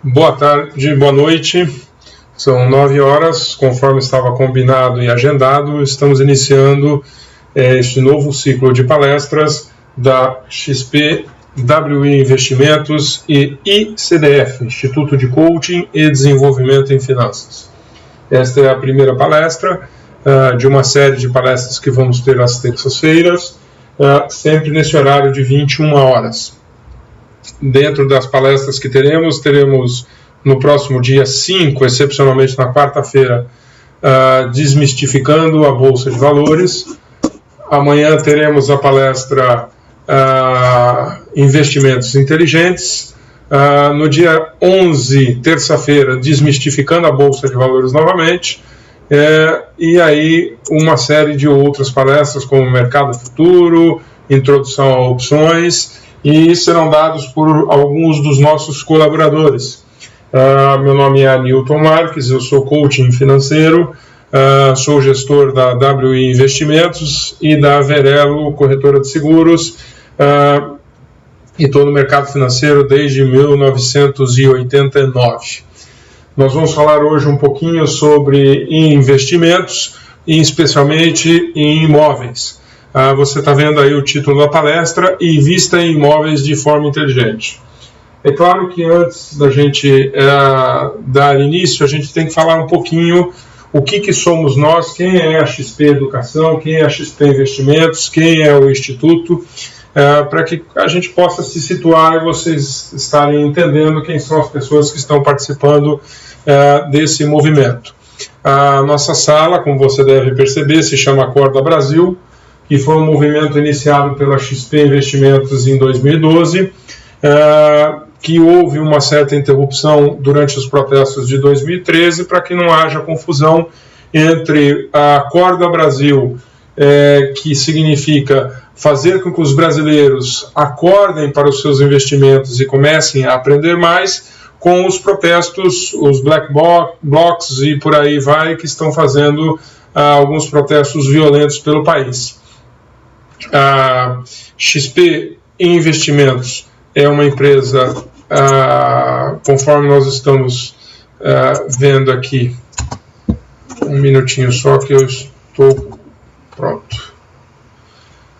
Boa tarde, boa noite. São 9 horas, conforme estava combinado e agendado. Estamos iniciando este novo ciclo de palestras da XP, WI Investimentos e ICDF, Instituto de Coaching e Desenvolvimento em Finanças. Esta é a primeira palestra de uma série de palestras que vamos ter às terças-feiras, sempre nesse horário de 21 horas. Dentro das palestras que teremos no próximo dia 5, excepcionalmente na quarta-feira, desmistificando a Bolsa de Valores. Amanhã teremos a palestra Investimentos Inteligentes. No dia 11, terça-feira, desmistificando a Bolsa de Valores novamente. E aí uma série de outras palestras como Mercado Futuro, Introdução a Opções, e serão dados por alguns dos nossos colaboradores. Meu nome é Newton Marques, eu sou coaching financeiro, sou gestor da WI Investimentos e da Verelo, corretora de seguros, e estou no mercado financeiro desde 1989. Nós vamos falar hoje um pouquinho sobre investimentos, e especialmente em imóveis. Você está vendo aí o título da palestra, Invista em Imóveis de Forma Inteligente. É claro que antes da gente dar início, a gente tem que falar um pouquinho o que somos nós, quem é a XP Educação, quem é a XP Investimentos, quem é o Instituto, para que a gente possa se situar e vocês estarem entendendo quem são as pessoas que estão participando desse movimento. A nossa sala, como você deve perceber, se chama Acorda Brasil, que foi um movimento iniciado pela XP Investimentos em 2012, que houve uma certa interrupção durante os protestos de 2013 para que não haja confusão entre a Acorda Brasil, que significa fazer com que os brasileiros acordem para os seus investimentos e comecem a aprender mais, com os protestos, os black blocs e por aí vai, que estão fazendo alguns protestos violentos pelo país. A XP Investimentos é uma empresa, conforme nós estamos vendo aqui, um minutinho só que eu estou pronto.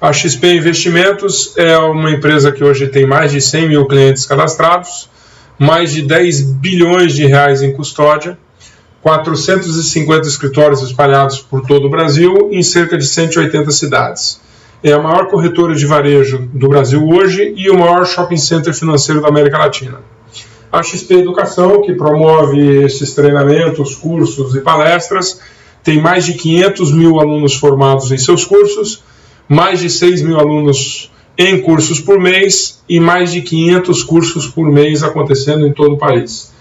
A XP Investimentos é uma empresa que hoje tem mais de 100 mil clientes cadastrados, mais de 10 bilhões de reais em custódia, 450 escritórios espalhados por todo o Brasil, em cerca de 180 cidades. É a maior corretora de varejo do Brasil hoje e o maior shopping center financeiro da América Latina. A XP Educação, que promove esses treinamentos, cursos e palestras, tem mais de 500 mil alunos formados em seus cursos, mais de 6 mil alunos em cursos por mês e mais de 500 cursos por mês acontecendo em todo o país.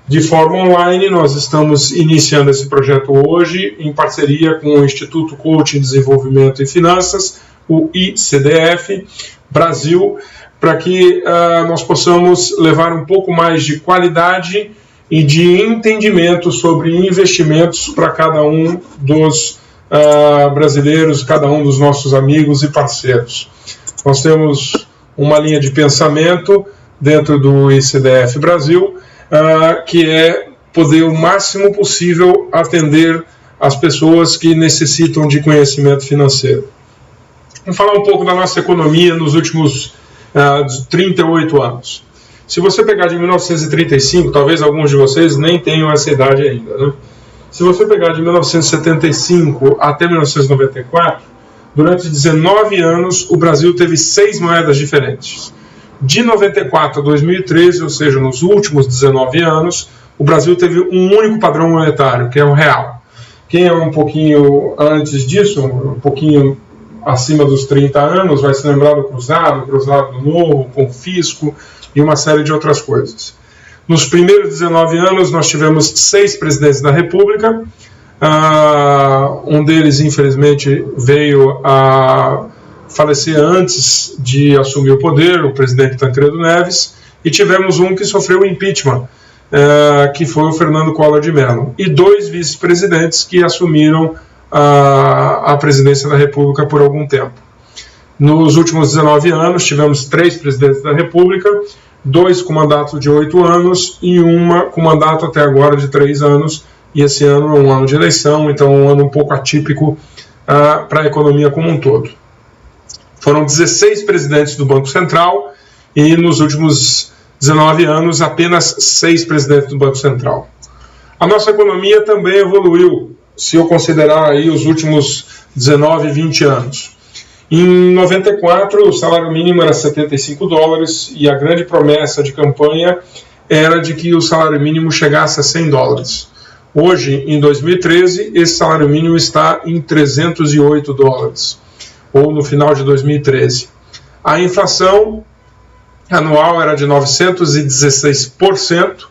De forma online, nós estamos iniciando esse projeto hoje em parceria com o Instituto Coaching, Desenvolvimento e Finanças, o ICDF Brasil, para que nós possamos levar um pouco mais de qualidade e de entendimento sobre investimentos para cada um dos brasileiros, cada um dos nossos amigos e parceiros. Nós temos uma linha de pensamento dentro do ICDF Brasil, que é poder o máximo possível atender as pessoas que necessitam de conhecimento financeiro. Vamos falar um pouco da nossa economia nos últimos 38 anos. Se você pegar de 1935, talvez alguns de vocês nem tenham essa idade ainda, né? Se você pegar de 1975 até 1994, durante 19 anos o Brasil teve 6 moedas diferentes. De 94 a 2013, ou seja, nos últimos 19 anos, o Brasil teve um único padrão monetário, que é o real. Quem é um pouquinho antes disso, um pouquinho acima dos 30 anos, vai se lembrar do Cruzado do Novo, Confisco e uma série de outras coisas. Nos primeiros 19 anos, nós tivemos 6 presidentes da República. Um deles, infelizmente, veio a falecer antes de assumir o poder, o presidente Tancredo Neves, e tivemos um que sofreu impeachment, que foi o Fernando Collor de Mello, e 2 vice-presidentes que assumiram a presidência da República por algum tempo. Nos últimos 19 anos, tivemos 3 presidentes da República, 2 com mandato de 8 anos e uma com mandato até agora de 3 anos, e esse ano é um ano de eleição, então é um ano um pouco atípico para a economia como um todo. Foram 16 presidentes do Banco Central e nos últimos 19 anos apenas 6 presidentes do Banco Central. A nossa economia também evoluiu, se eu considerar aí os últimos 19, 20 anos. Em 94, o salário mínimo era $75 e a grande promessa de campanha era de que o salário mínimo chegasse a $100. Hoje, em 2013, esse salário mínimo está em $308, ou no final de 2013. A inflação anual era de 916%,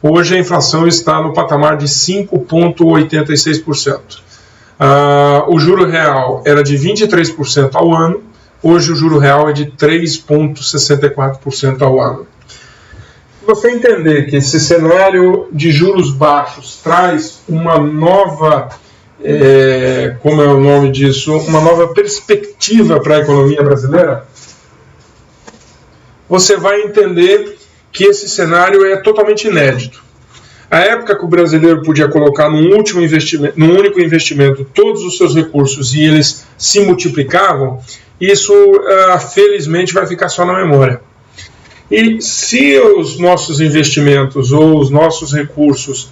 hoje a inflação está no patamar de 5,86%. O juro real era de 23% ao ano, hoje o juro real é de 3,64% ao ano. Você entender que esse cenário de juros baixos traz uma nova, como é o nome disso, uma nova perspectiva para a economia brasileira, você vai entender que esse cenário é totalmente inédito. A época que o brasileiro podia colocar num único investimento todos os seus recursos e eles se multiplicavam, isso felizmente vai ficar só na memória. E se os nossos investimentos ou os nossos recursos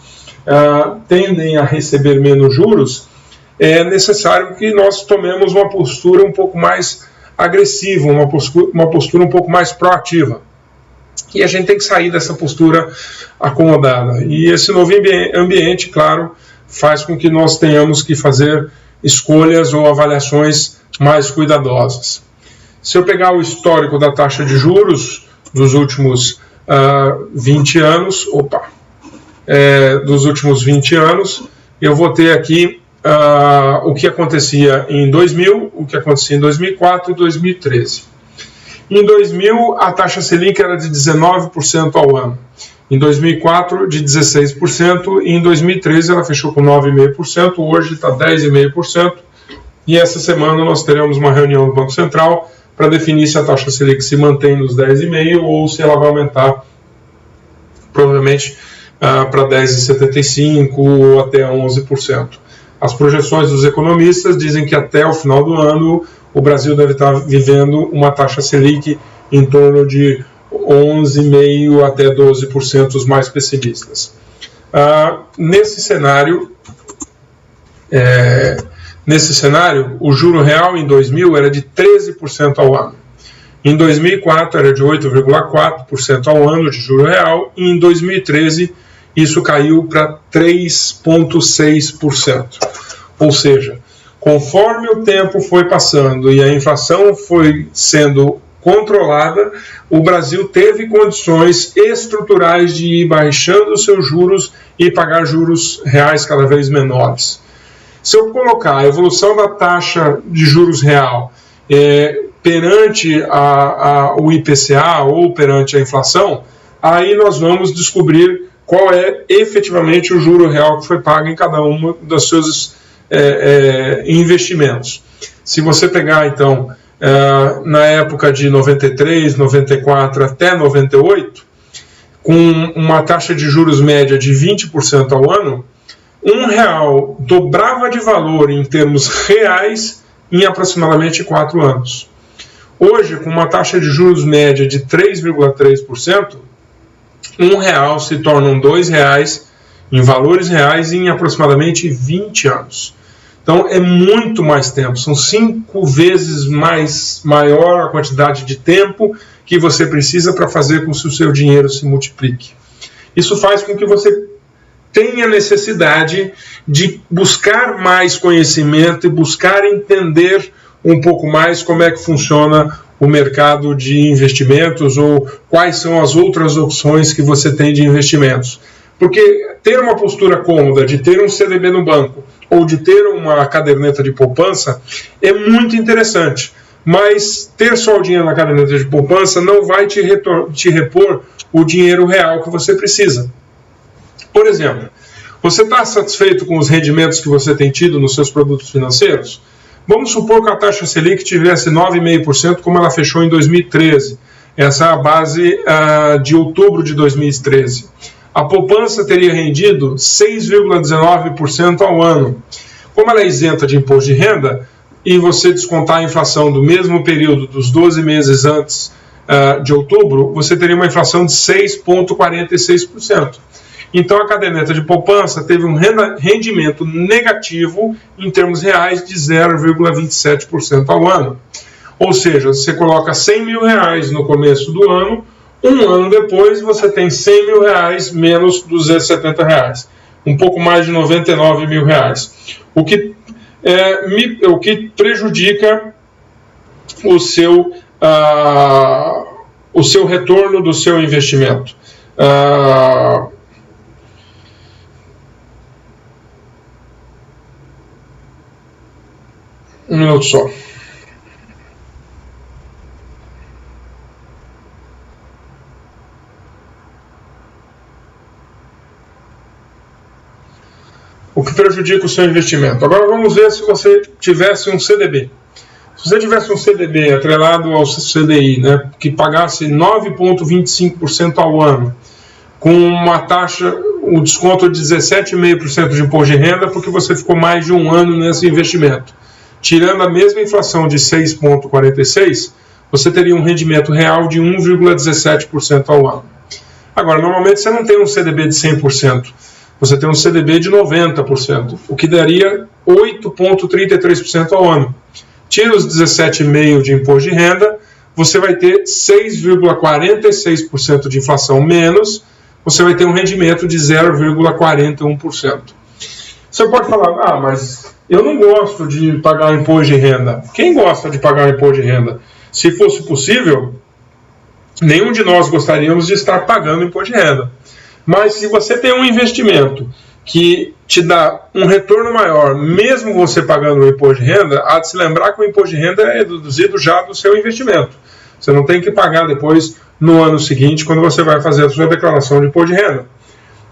tendem a receber menos juros, é necessário que nós tomemos uma postura um pouco mais agressiva, uma postura um pouco mais proativa. E a gente tem que sair dessa postura acomodada. E esse novo ambiente, claro, faz com que nós tenhamos que fazer escolhas ou avaliações mais cuidadosas. Se eu pegar o histórico da taxa de juros dos últimos 20 anos, eu vou ter aqui o que acontecia em 2000, o que acontecia em 2004 e 2013. Em 2000, a taxa Selic era de 19% ao ano. Em 2004, de 16%. E em 2013, ela fechou com 9,5%. Hoje está 10,5%. E essa semana nós teremos uma reunião do Banco Central para definir se a taxa Selic se mantém nos 10,5% ou se ela vai aumentar, provavelmente, para 10,75% ou até 11%. As projeções dos economistas dizem que até o final do ano o Brasil deve estar vivendo uma taxa Selic em torno de 11,5% até 12%, os mais pessimistas. Nesse cenário, o juro real em 2000 era de 13% ao ano. Em 2004 era de 8,4% ao ano de juro real e em 2013 isso caiu para 3,6%. Ou seja, conforme o tempo foi passando e a inflação foi sendo controlada, o Brasil teve condições estruturais de ir baixando os seus juros e pagar juros reais cada vez menores. Se eu colocar a evolução da taxa de juros real perante o IPCA ou perante a inflação, aí nós vamos descobrir qual é efetivamente o juro real que foi pago em cada um dos seus investimentos. Se você pegar, então, na época de 93, 94 até 98, com uma taxa de juros média de 20% ao ano, R$1 dobrava de valor em termos reais em aproximadamente 4 anos. Hoje, com uma taxa de juros média de 3,3%, R$1 se tornam R$2 em valores reais em aproximadamente 20 anos. Então é muito mais tempo, são 5 vezes maior a quantidade de tempo que você precisa para fazer com que o seu dinheiro se multiplique. Isso faz com que você tenha necessidade de buscar mais conhecimento e buscar entender um pouco mais como é que funciona o mercado de investimentos ou quais são as outras opções que você tem de investimentos. Porque ter uma postura cômoda de ter um CDB no banco ou de ter uma caderneta de poupança é muito interessante, mas ter só o dinheiro na caderneta de poupança não vai te repor o dinheiro real que você precisa. Por exemplo, você está satisfeito com os rendimentos que você tem tido nos seus produtos financeiros? Vamos supor que a taxa Selic tivesse 9,5%, como ela fechou em 2013. Essa é a base de outubro de 2013. A poupança teria rendido 6,19% ao ano. Como ela é isenta de imposto de renda, e você descontar a inflação do mesmo período dos 12 meses antes de outubro, você teria uma inflação de 6,46%. Então a caderneta de poupança teve um rendimento negativo em termos reais de 0,27% ao ano. Ou seja, você coloca 100 mil reais no começo do ano, um ano depois você tem 100 mil reais menos 270 reais. Um pouco mais de 99 mil reais. O que prejudica o seu retorno do seu investimento. Um minuto só. O que prejudica o seu investimento. Agora vamos ver se você tivesse um CDB. Se você tivesse um CDB atrelado ao CDI, né, que pagasse 9,25% ao ano, com uma taxa, um desconto de 17,5% de imposto de renda, porque você ficou mais de um ano nesse investimento. Tirando a mesma inflação de 6,46%, você teria um rendimento real de 1,17% ao ano. Agora, normalmente você não tem um CDB de 100%. Você tem um CDB de 90%, o que daria 8,33% ao ano. Tira os 17,5% de imposto de renda, você vai ter 6,46% de inflação menos, você vai ter um rendimento de 0,41%. Você pode falar, mas eu não gosto de pagar imposto de renda. Quem gosta de pagar imposto de renda? Se fosse possível, nenhum de nós gostaríamos de estar pagando imposto de renda. Mas se você tem um investimento que te dá um retorno maior, mesmo você pagando o imposto de renda, há de se lembrar que o imposto de renda é deduzido já do seu investimento. Você não tem que pagar depois no ano seguinte, quando você vai fazer a sua declaração de imposto de renda.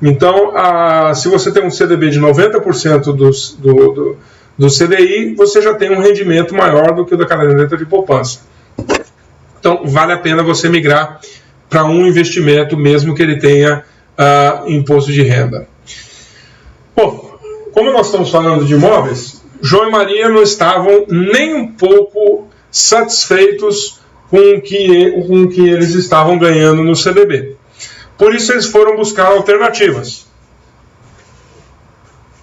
Então, se você tem um CDB de 90% do CDI, você já tem um rendimento maior do que o da caderneta de poupança. Então, vale a pena você migrar para um investimento, mesmo que ele tenha imposto de renda. Bom, como nós estamos falando de imóveis, João e Maria não estavam nem um pouco satisfeitos com o que eles estavam ganhando no CDB. Por isso eles foram buscar alternativas.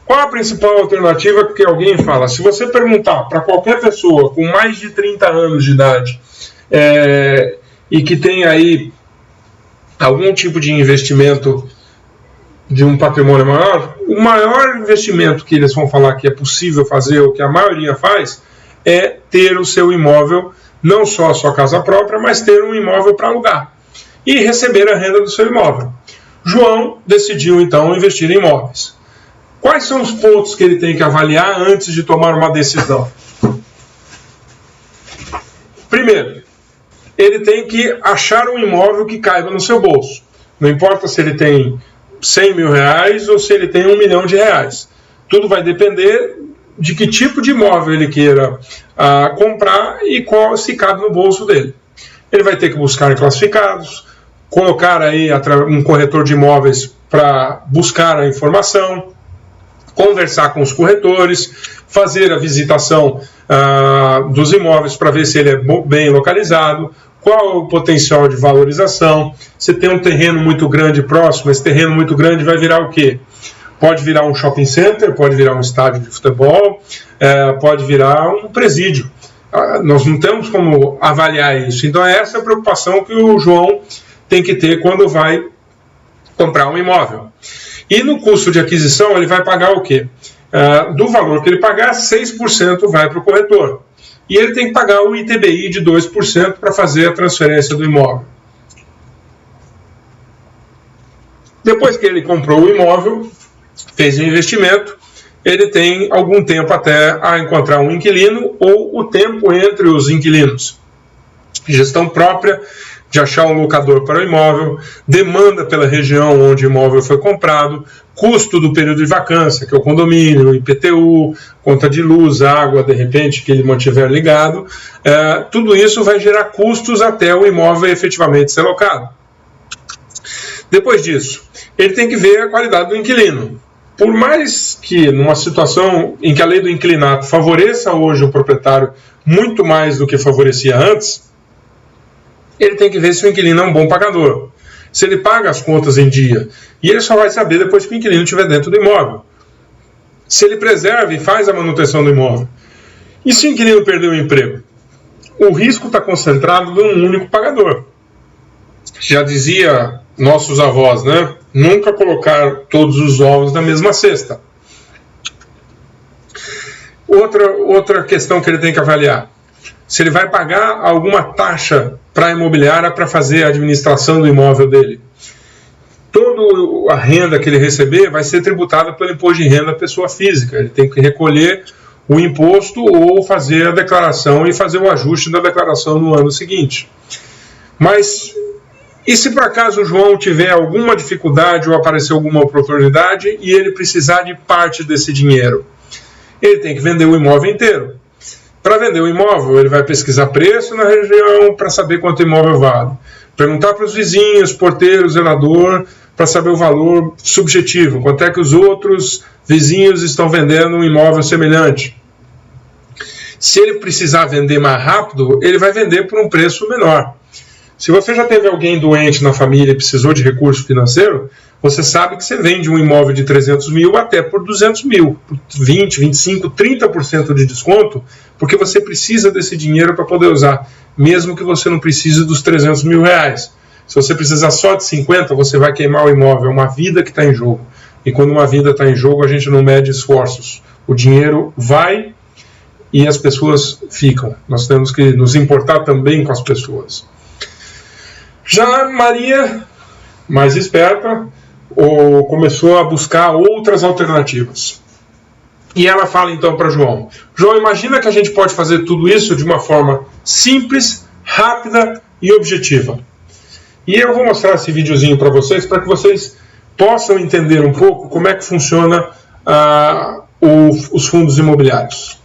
Qual a principal alternativa que alguém fala? Se você perguntar para qualquer pessoa com mais de 30 anos de idade e que tem aí algum tipo de investimento de um patrimônio maior, o maior investimento que eles vão falar que é possível fazer, ou que a maioria faz, é ter o seu imóvel, não só a sua casa própria, mas ter um imóvel para alugar e receber a renda do seu imóvel. João decidiu então investir em imóveis. Quais são os pontos que ele tem que avaliar antes de tomar uma decisão? Primeiro, ele tem que achar um imóvel que caiba no seu bolso. Não importa se ele tem 100 mil reais ou se ele tem 1 milhão de reais. Tudo vai depender de que tipo de imóvel ele queira comprar e qual se cabe no bolso dele. Ele vai ter que buscar em classificados, colocar aí um corretor de imóveis para buscar a informação, conversar com os corretores, fazer a visitação dos imóveis para ver se ele é bem localizado, qual é o potencial de valorização. Se tem um terreno muito grande próximo, esse terreno muito grande vai virar o quê? Pode virar um shopping center, pode virar um estádio de futebol, pode virar um presídio. Nós não temos como avaliar isso. Então essa é a preocupação que o João tem que ter quando vai comprar um imóvel. E no custo de aquisição ele vai pagar o quê? Do valor que ele pagar, 6% vai para o corretor. E ele tem que pagar o ITBI de 2% para fazer a transferência do imóvel. Depois que ele comprou o imóvel, fez o investimento, ele tem algum tempo até a encontrar um inquilino ou o tempo entre os inquilinos. Gestão própria de achar um locador para o imóvel, demanda pela região onde o imóvel foi comprado, custo do período de vacância, que é o condomínio, IPTU, conta de luz, água, de repente, que ele mantiver ligado, tudo isso vai gerar custos até o imóvel efetivamente ser locado. Depois disso, ele tem que ver a qualidade do inquilino. Por mais que numa situação em que a lei do inquilinato favoreça hoje o proprietário muito mais do que favorecia antes, ele tem que ver se o inquilino é um bom pagador, se ele paga as contas em dia, e ele só vai saber depois que o inquilino estiver dentro do imóvel. Se ele preserva e faz a manutenção do imóvel. E se o inquilino perder o emprego? O risco está concentrado num único pagador. Já dizia nossos avós, né? Nunca colocar todos os ovos na mesma cesta. Outra questão que ele tem que avaliar. Se ele vai pagar alguma taxa para a imobiliária para fazer a administração do imóvel dele. Toda a renda que ele receber vai ser tributada pelo imposto de renda da pessoa física. Ele tem que recolher o imposto ou fazer a declaração e fazer o ajuste da declaração no ano seguinte. Mas e se por acaso o João tiver alguma dificuldade ou aparecer alguma oportunidade e ele precisar de parte desse dinheiro? Ele tem que vender o imóvel inteiro. Para vender o imóvel, ele vai pesquisar preço na região para saber quanto o imóvel vale. Perguntar para os vizinhos, porteiro, zelador, para saber o valor subjetivo. Quanto é que os outros vizinhos estão vendendo um imóvel semelhante. Se ele precisar vender mais rápido, ele vai vender por um preço menor. Se você já teve alguém doente na família e precisou de recurso financeiro, você sabe que você vende um imóvel de 300 mil até por 200 mil, por 20, 25, 30% de desconto, porque você precisa desse dinheiro para poder usar, mesmo que você não precise dos 300 mil reais. Se você precisar só de 50, você vai queimar o imóvel, é uma vida que está em jogo. E quando uma vida está em jogo, a gente não mede esforços. O dinheiro vai e as pessoas ficam. Nós temos que nos importar também com as pessoas. Já Maria, mais esperta, começou a buscar outras alternativas. E ela fala então para João: João, imagina que a gente pode fazer tudo isso de uma forma simples, rápida e objetiva. E eu vou mostrar esse videozinho para vocês, para que vocês possam entender um pouco como é que funciona os fundos imobiliários.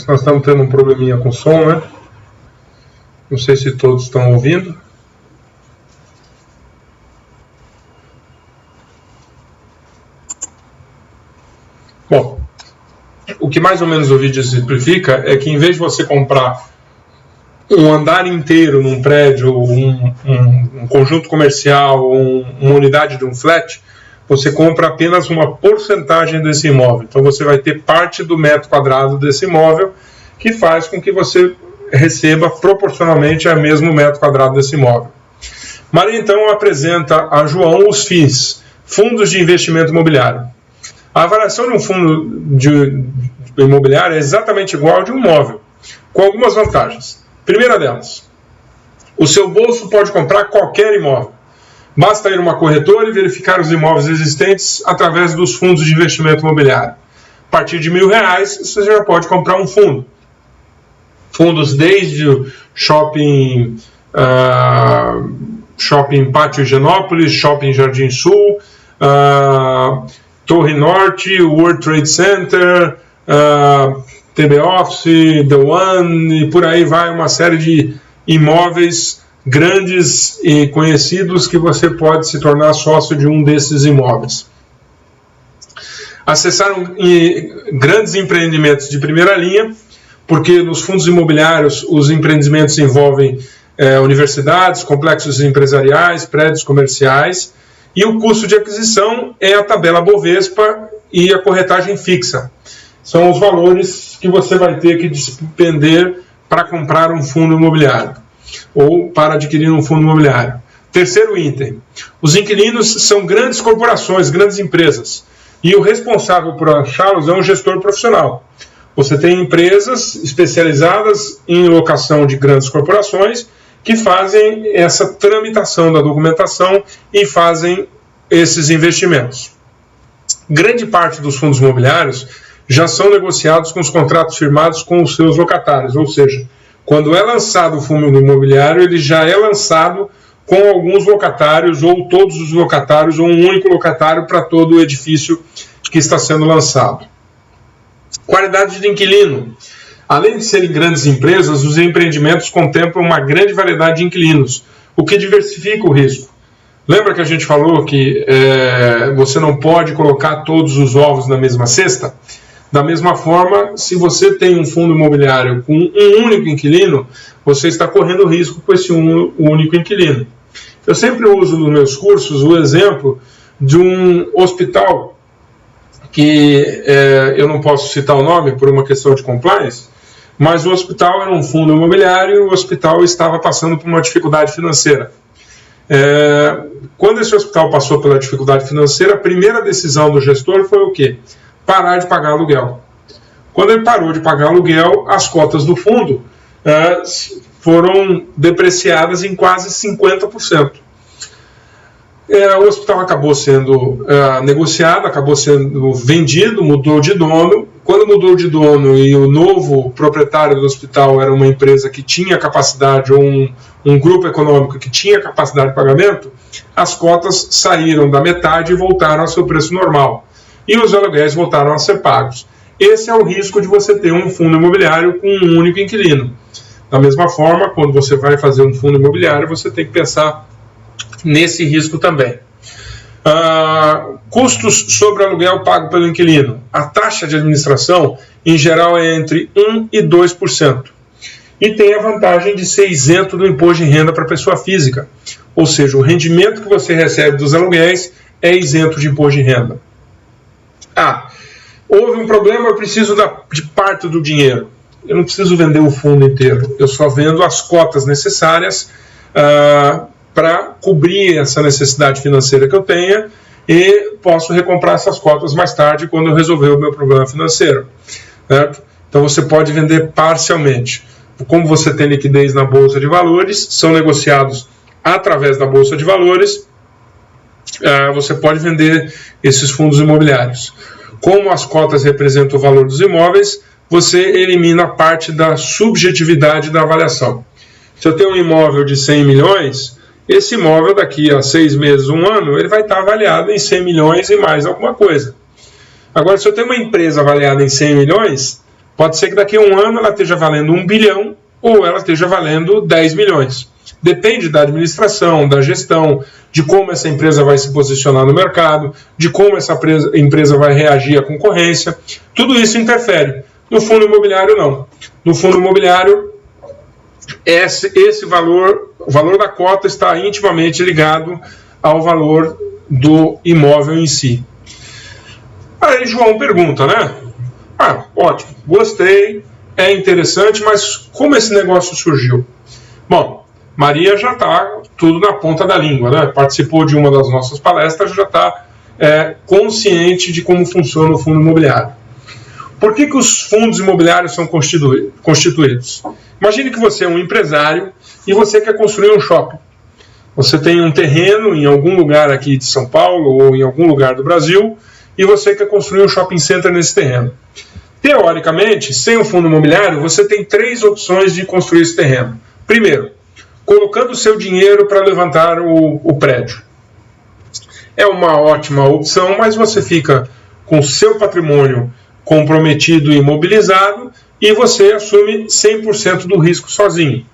Nós estamos tendo um probleminha com o som, né? Não sei se todos estão ouvindo. Bom, o que mais ou menos o vídeo simplifica é que em vez de você comprar um andar inteiro num prédio, um conjunto comercial, uma unidade de um flat, você compra apenas uma porcentagem desse imóvel. Então você vai ter parte do metro quadrado desse imóvel, que faz com que você receba proporcionalmente o mesmo metro quadrado desse imóvel. Maria então apresenta a João os FIIs, Fundos de Investimento Imobiliário. A avaliação de um fundo de imobiliário é exatamente igual ao de um imóvel, com algumas vantagens. Primeira delas, o seu bolso pode comprar qualquer imóvel. Basta ir a uma corretora e verificar os imóveis existentes através dos fundos de investimento imobiliário. A partir de R$1.000, você já pode comprar um fundo. Fundos desde o Shopping Pátio Higienópolis, Shopping Jardim Sul, Torre Norte, World Trade Center, TB Office, The One, e por aí vai uma série de imóveis grandes e conhecidos que você pode se tornar sócio de um desses imóveis. Acessaram grandes empreendimentos de primeira linha, porque nos fundos imobiliários os empreendimentos envolvem universidades, complexos empresariais, prédios comerciais, e o custo de aquisição é a tabela Bovespa e a corretagem fixa. são os valores que você vai ter que despender para comprar um fundo imobiliário ou para adquirir um fundo imobiliário. Terceiro item, os inquilinos são grandes corporações, grandes empresas, e o responsável por achá-los é um gestor profissional. Você tem empresas especializadas em locação de grandes corporações que fazem essa tramitação da documentação e fazem esses investimentos. Grande parte dos fundos imobiliários já são negociados com os contratos firmados com os seus locatários, ou seja, quando é lançado o fundo imobiliário, ele já é lançado com alguns locatários, ou todos os locatários, ou um único locatário para todo o edifício que está sendo lançado. Qualidade de inquilino. Além de serem grandes empresas, os empreendimentos contemplam uma grande variedade de inquilinos, o que diversifica o risco. Lembra que a gente falou que você não pode colocar todos os ovos na mesma cesta? Da mesma forma, se você tem um fundo imobiliário com um único inquilino, você está correndo risco com esse único inquilino. Eu sempre uso nos meus cursos o exemplo de um hospital, que eu não posso citar o nome por uma questão de compliance, mas o hospital era um fundo imobiliário e o hospital estava passando por uma dificuldade financeira. Quando esse hospital passou pela dificuldade financeira, a primeira decisão do gestor foi o quê? Parar de pagar aluguel. Quando ele parou de pagar aluguel, as cotas do fundo foram depreciadas em quase 50%. O hospital acabou sendo negociado, acabou sendo vendido, mudou de dono. Quando mudou de dono e o novo proprietário do hospital era uma empresa que tinha capacidade, ou um grupo econômico que tinha capacidade de pagamento, as cotas saíram da metade e voltaram ao seu preço normal. E os aluguéis voltaram a ser pagos. Esse é o risco de você ter um fundo imobiliário com um único inquilino. Da mesma forma, quando você vai fazer um fundo imobiliário, você tem que pensar nesse risco também. Custos sobre aluguel pago pelo inquilino. A taxa de administração, em geral, é entre 1% e 2%. E tem a vantagem de ser isento do imposto de renda para a pessoa física. Ou seja, o rendimento que você recebe dos aluguéis é isento de imposto de renda. Houve um problema, eu preciso de parte do dinheiro. Eu não preciso vender o fundo inteiro, eu só vendo as cotas necessárias para cobrir essa necessidade financeira que eu tenha, e posso recomprar essas cotas mais tarde quando eu resolver o meu problema financeiro. Certo? Então você pode vender parcialmente. Como você tem liquidez na Bolsa de Valores, são negociados através da Bolsa de Valores, você pode vender esses fundos imobiliários. Como as cotas representam o valor dos imóveis, você elimina parte da subjetividade da avaliação. Se eu tenho um imóvel de 100 milhões, esse imóvel daqui a 6 meses, 1 ano, ele vai estar avaliado em 100 milhões e mais alguma coisa. Agora, se eu tenho uma empresa avaliada em 100 milhões, pode ser que daqui a 1 ano ela esteja valendo 1 bilhão ou ela esteja valendo 10 milhões. Depende da administração, da gestão, de como essa empresa vai se posicionar no mercado, de como essa empresa vai reagir à concorrência. Tudo isso interfere. No fundo imobiliário, não. No fundo imobiliário, esse valor, o valor da cota está intimamente ligado ao valor do imóvel em si. Aí João pergunta, né? Ótimo, gostei, é interessante, mas como esse negócio surgiu? Bom, Maria já está tudo na ponta da língua, né? Participou de uma das nossas palestras, já está consciente de como funciona o fundo imobiliário. Por que os fundos imobiliários são constituídos? Imagine que você é um empresário e você quer construir um shopping. Você tem um terreno em algum lugar aqui de São Paulo ou em algum lugar do Brasil e você quer construir um shopping center nesse terreno. Teoricamente, sem o fundo imobiliário, você tem 3 opções de construir esse terreno. Primeiro, colocando o seu dinheiro para levantar o prédio. É uma ótima opção, mas você fica com o seu patrimônio comprometido e imobilizado e você assume 100% do risco sozinho.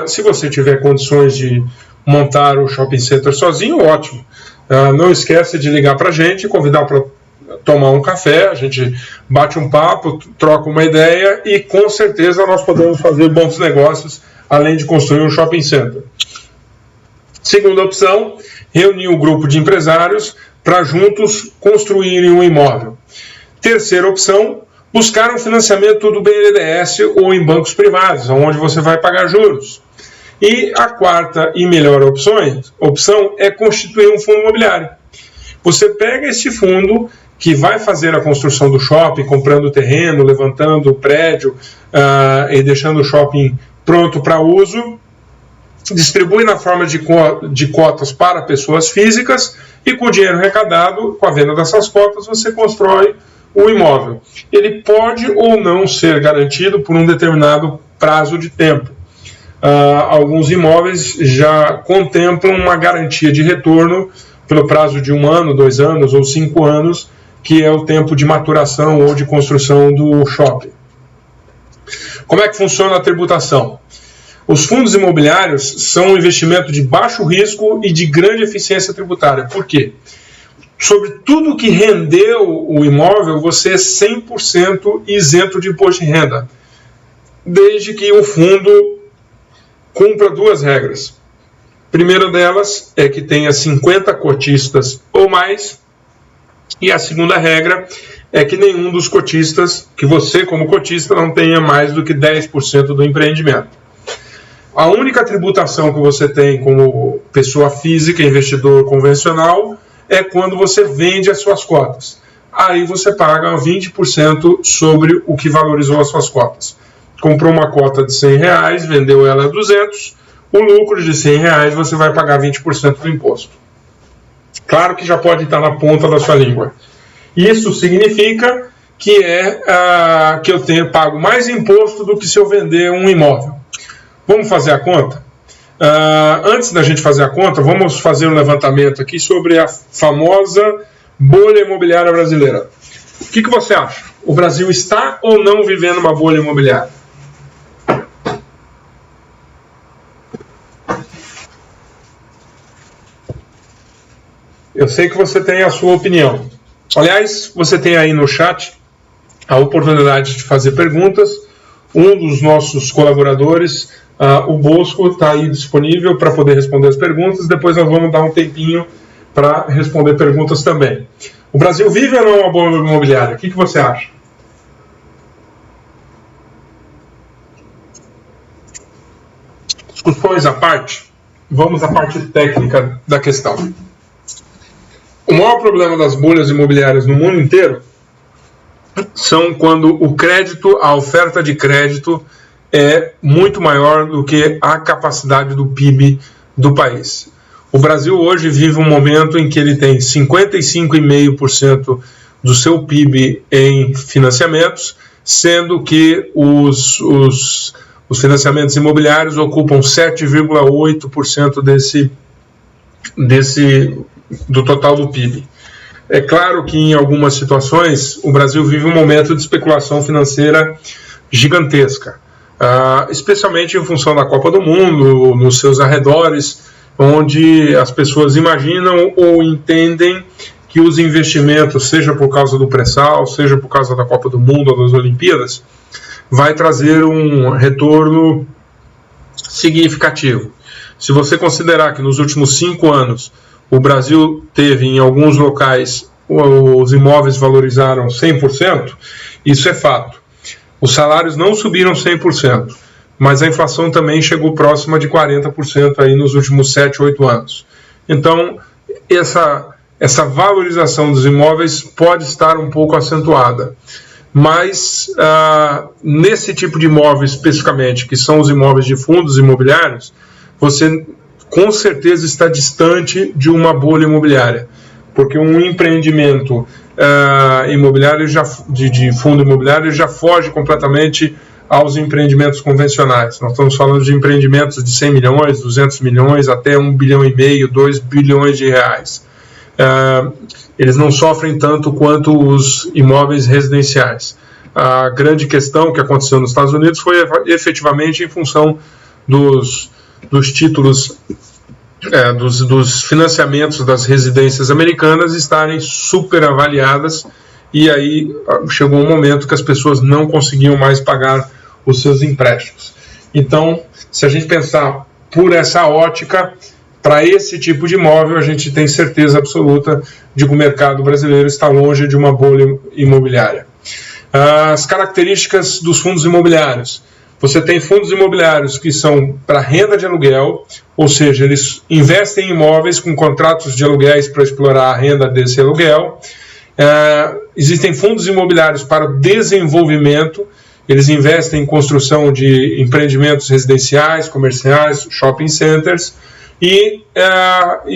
Se você tiver condições de montar o shopping center sozinho, ótimo. Não esquece de ligar para a gente, convidar para tomar um café, a gente bate um papo, troca uma ideia e com certeza nós podemos fazer bons negócios além de construir um shopping center. Segunda opção, reunir um grupo de empresários para juntos construírem um imóvel. Terceira opção, buscar um financiamento do BNDES ou em bancos privados, onde você vai pagar juros. E a quarta e melhor opção é constituir um fundo imobiliário. Você pega esse fundo que vai fazer a construção do shopping, comprando terreno, levantando o prédio e deixando o shopping pronto para uso, distribui na forma de cotas para pessoas físicas e com o dinheiro arrecadado, com a venda dessas cotas, você constrói o imóvel. Ele pode ou não ser garantido por um determinado prazo de tempo. Alguns imóveis já contemplam uma garantia de retorno pelo prazo de 1 ano, 2 anos ou 5 anos, que é o tempo de maturação ou de construção do shopping. Como é que funciona a tributação? Os fundos imobiliários são um investimento de baixo risco e de grande eficiência tributária. Por quê? Sobre tudo que rendeu o imóvel, você é 100% isento de imposto de renda, desde que o fundo cumpra 2 regras. A primeira delas é que tenha 50 cotistas ou mais, e a segunda regra é que nenhum dos cotistas, que você como cotista, não tenha mais do que 10% do empreendimento. A única tributação que você tem como pessoa física, investidor convencional, é quando você vende as suas cotas. Aí você paga 20% sobre o que valorizou as suas cotas. Comprou uma cota de R$100, vendeu ela a 200, o lucro de R$100 você vai pagar 20% do imposto. Claro que já pode estar na ponta da sua língua. Isso significa que que eu pago mais imposto do que se eu vender um imóvel. Vamos fazer a conta? Antes da gente fazer a conta, vamos fazer um levantamento aqui sobre a famosa bolha imobiliária brasileira. O que você acha? O Brasil está ou não vivendo uma bolha imobiliária? Eu sei que você tem a sua opinião. Aliás, você tem aí no chat a oportunidade de fazer perguntas. Um dos nossos colaboradores, o Bosco, está aí disponível para poder responder as perguntas. Depois nós vamos dar um tempinho para responder perguntas também. O Brasil vive ou não uma bolha imobiliária? O que você acha? Discussões à parte, vamos à parte técnica da questão. O maior problema das bolhas imobiliárias no mundo inteiro são quando o crédito, a oferta de crédito é muito maior do que a capacidade do PIB do país. O Brasil hoje vive um momento em que ele tem 55,5% do seu PIB em financiamentos, sendo que os financiamentos imobiliários ocupam 7,8% do total do PIB. É claro que em algumas situações o Brasil vive um momento de especulação financeira gigantesca, especialmente em função da Copa do Mundo, nos seus arredores, onde as pessoas imaginam ou entendem que os investimentos, seja por causa do pré-sal, seja por causa da Copa do Mundo ou das Olimpíadas, vai trazer um retorno significativo. Se você considerar que nos últimos 5 anos o Brasil teve, em alguns locais, os imóveis valorizaram 100%, isso é fato. Os salários não subiram 100%, mas a inflação também chegou próxima de 40% aí nos últimos 7, 8 anos. Então, essa valorização dos imóveis pode estar um pouco acentuada. Mas, nesse tipo de imóveis especificamente, que são os imóveis de fundos imobiliários, você com certeza está distante de uma bolha imobiliária, porque um empreendimento imobiliário de fundo imobiliário já foge completamente aos empreendimentos convencionais. Nós estamos falando de empreendimentos de 100 milhões, 200 milhões, até 1,5 bilhão, 2 bilhões de reais. Eles não sofrem tanto quanto os imóveis residenciais. A grande questão que aconteceu nos Estados Unidos foi efetivamente em função dos títulos, dos financiamentos das residências americanas estarem super avaliadas, e aí chegou um momento que as pessoas não conseguiam mais pagar os seus empréstimos. Então, se a gente pensar por essa ótica, para esse tipo de imóvel, a gente tem certeza absoluta de que o mercado brasileiro está longe de uma bolha imobiliária. As características dos fundos imobiliários. Você tem fundos imobiliários que são para renda de aluguel, ou seja, eles investem em imóveis com contratos de aluguéis para explorar a renda desse aluguel. Existem fundos imobiliários para desenvolvimento, eles investem em construção de empreendimentos residenciais, comerciais, shopping centers, e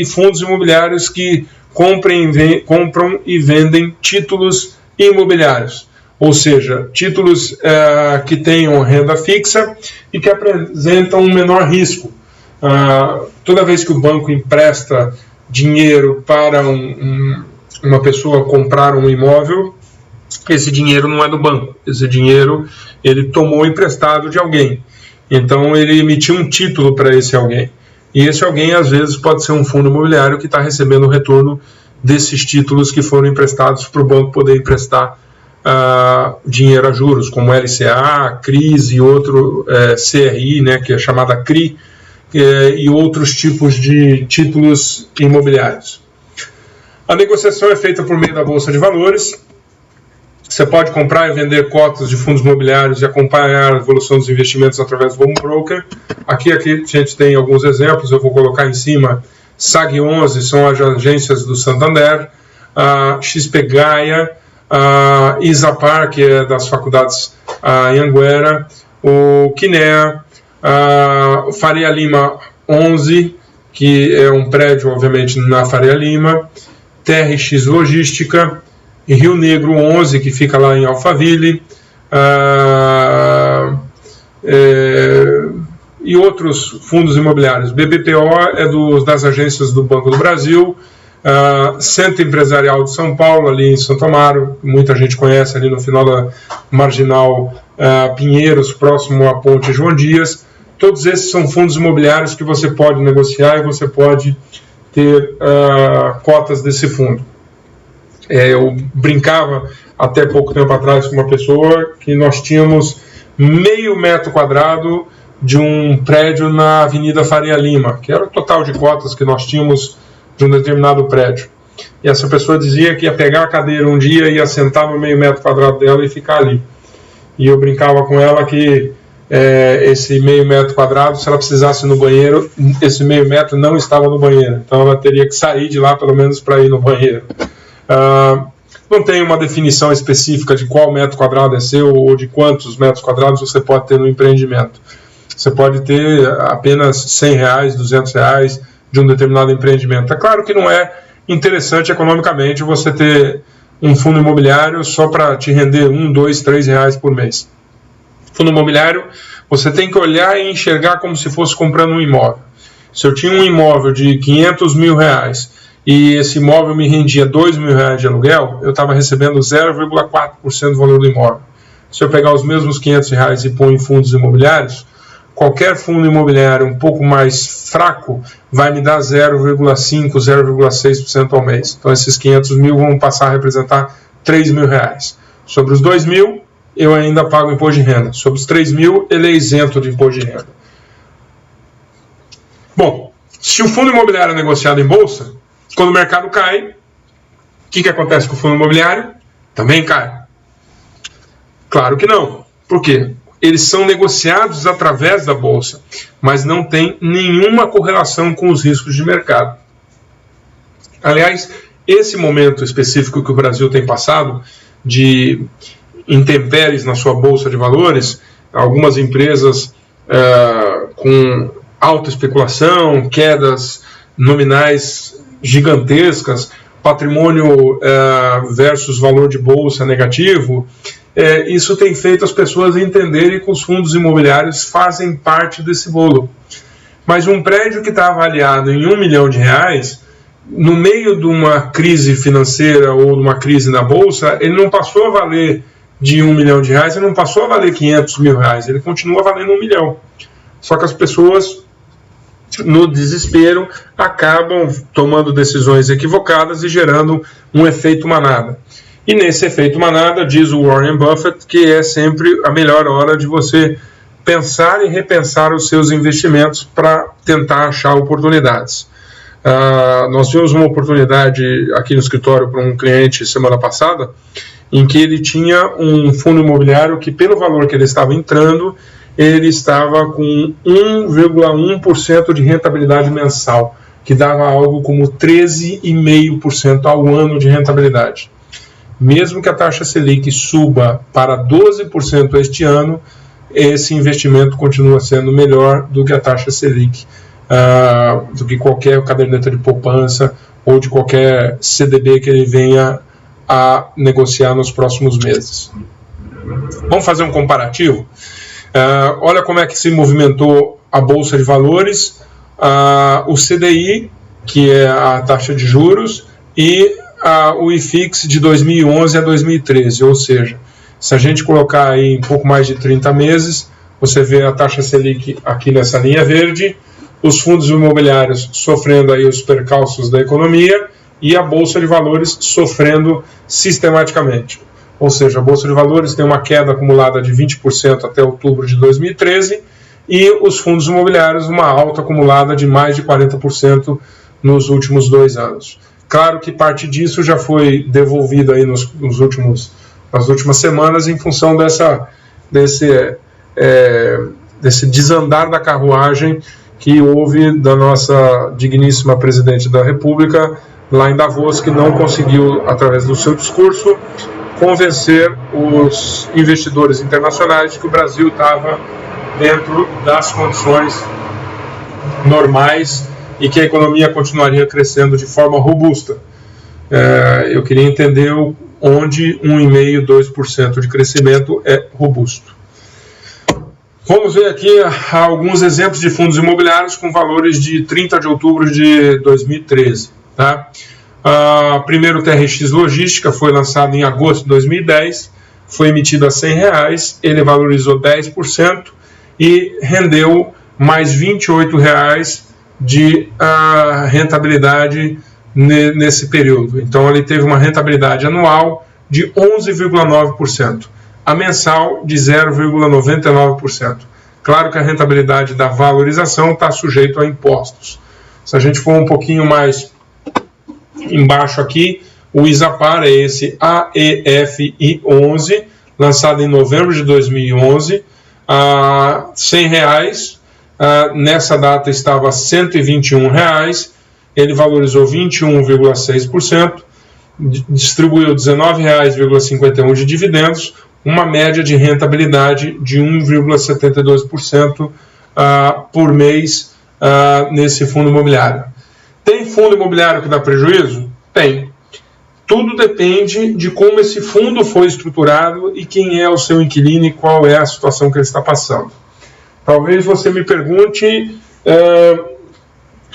fundos imobiliários que compram e vendem títulos imobiliários. Ou seja, títulos que tenham renda fixa e que apresentam um menor risco. Toda vez que o banco empresta dinheiro para uma pessoa comprar um imóvel, esse dinheiro não é do banco. Esse dinheiro ele tomou emprestado de alguém. Então ele emitiu um título para esse alguém. E esse alguém, às vezes, pode ser um fundo imobiliário que está recebendo o retorno desses títulos que foram emprestados para o banco poder emprestar dinheiro a juros, como LCA, CRIs e outro CRI, né, que é chamada CRI, e outros tipos de títulos imobiliários. A negociação é feita por meio da Bolsa de Valores. Você pode comprar e vender cotas de fundos imobiliários e acompanhar a evolução dos investimentos através do home broker. Aqui a gente tem alguns exemplos, eu vou colocar em cima. SAG11 são as agências do Santander, XP Gaia, Isapar, que é das faculdades Anhanguera, o Kinea, o Faria Lima 11, que é um prédio, obviamente, na Faria Lima, TRX Logística, e Rio Negro 11, que fica lá em Alphaville, e outros fundos imobiliários. BBPO é das agências do Banco do Brasil, Centro Empresarial de São Paulo, ali em Santo Amaro, muita gente conhece, ali no final da Marginal Pinheiros, próximo à Ponte João Dias. Todos esses são fundos imobiliários que você pode negociar e você pode ter cotas desse fundo. Eu brincava até pouco tempo atrás com uma pessoa que nós tínhamos meio metro quadrado de um prédio na Avenida Faria Lima, que era o total de cotas que nós tínhamos de um determinado prédio. E essa pessoa dizia que ia pegar a cadeira um dia, ia sentar no meio metro quadrado dela e ficar ali. E eu brincava com ela que esse meio metro quadrado, se ela precisasse ir no banheiro, esse meio metro não estava no banheiro. Então ela teria que sair de lá pelo menos para ir no banheiro. Não tem uma definição específica de qual metro quadrado é seu ou de quantos metros quadrados você pode ter no empreendimento. Você pode ter apenas R$100, R$200 de um determinado empreendimento. É claro que não é interessante economicamente você ter um fundo imobiliário só para te render R$1, R$2, R$3 por mês. Fundo imobiliário, você tem que olhar e enxergar como se fosse comprando um imóvel. Se eu tinha um imóvel de R$500 mil e esse imóvel me rendia R$2 mil de aluguel, eu estava recebendo 0,4% do valor do imóvel. Se eu pegar os mesmos R$500 e pôr em fundos imobiliários, qualquer fundo imobiliário um pouco mais fraco vai me dar 0,5%, 0,6% ao mês. Então esses 500 mil vão passar a representar R$3 mil. Sobre os 2 mil, eu ainda pago imposto de renda. Sobre os 3 mil, ele é isento de imposto de renda. Bom, se o fundo imobiliário é negociado em bolsa, quando o mercado cai, o que acontece com o fundo imobiliário? Também cai. Claro que não. Por quê? Eles são negociados através da bolsa, mas não tem nenhuma correlação com os riscos de mercado. Aliás, esse momento específico que o Brasil tem passado, de intempéries na sua bolsa de valores, algumas empresas com alta especulação, quedas nominais gigantescas, patrimônio versus valor de bolsa negativo, isso tem feito as pessoas entenderem que os fundos imobiliários fazem parte desse bolo. Mas um prédio que está avaliado em R$1 milhão, no meio de uma crise financeira ou de uma crise na bolsa, ele não passou a valer de R$1 milhão, ele não passou a valer R$500 mil, ele continua valendo R$1 milhão. Só que as pessoas, no desespero, acabam tomando decisões equivocadas e gerando um efeito manada. E nesse efeito manada, diz o Warren Buffett, que é sempre a melhor hora de você pensar e repensar os seus investimentos para tentar achar oportunidades. Nós tivemos uma oportunidade aqui no escritório para um cliente semana passada, em que ele tinha um fundo imobiliário que, pelo valor que ele estava entrando, ele estava com 1,1% de rentabilidade mensal, que dava algo como 13,5% ao ano de rentabilidade. Mesmo que a taxa Selic suba para 12% este ano, esse investimento continua sendo melhor do que a taxa Selic, do que qualquer caderneta de poupança ou de qualquer CDB que ele venha a negociar nos próximos meses. Vamos fazer um comparativo? Olha como é que se movimentou a Bolsa de Valores, o CDI, que é a taxa de juros, e o IFIX de 2011 a 2013, ou seja, se a gente colocar aí um pouco mais de 30 meses, você vê a taxa Selic aqui nessa linha verde, os fundos imobiliários sofrendo aí os percalços da economia e a Bolsa de Valores sofrendo sistematicamente. Ou seja, a Bolsa de Valores tem uma queda acumulada de 20% até outubro de 2013 e os fundos imobiliários uma alta acumulada de mais de 40% nos últimos 2 anos. Claro que parte disso já foi devolvida aí nas últimas semanas em função desse desandar da carruagem que houve da nossa digníssima presidente da República lá em Davos, que não conseguiu, através do seu discurso, convencer os investidores internacionais de que o Brasil estava dentro das condições normais e que a economia continuaria crescendo de forma robusta. Eu queria entender onde 1,5%, 2% de crescimento é robusto. Vamos ver aqui alguns exemplos de fundos imobiliários com valores de 30 de outubro de 2013. Tá? Primeiro, o TRX Logística foi lançado em agosto de 2010, foi emitido a R$100, ele valorizou 10% e rendeu mais R$28 de rentabilidade nesse período. Então ele teve uma rentabilidade anual de 11,9%, a mensal de 0,99%. Claro que a rentabilidade da valorização está sujeito a impostos. Se a gente for um pouquinho mais embaixo aqui, o Isapar é esse AEFI11, lançado em novembro de 2011, R$100, nessa data estava R$121, ele valorizou 21,6%, distribuiu R$19,51 de dividendos, uma média de rentabilidade de 1,72% por mês nesse fundo imobiliário. Tem fundo imobiliário que dá prejuízo? Tem. Tudo depende de como esse fundo foi estruturado e quem é o seu inquilino e qual é a situação que ele está passando. Talvez você me pergunte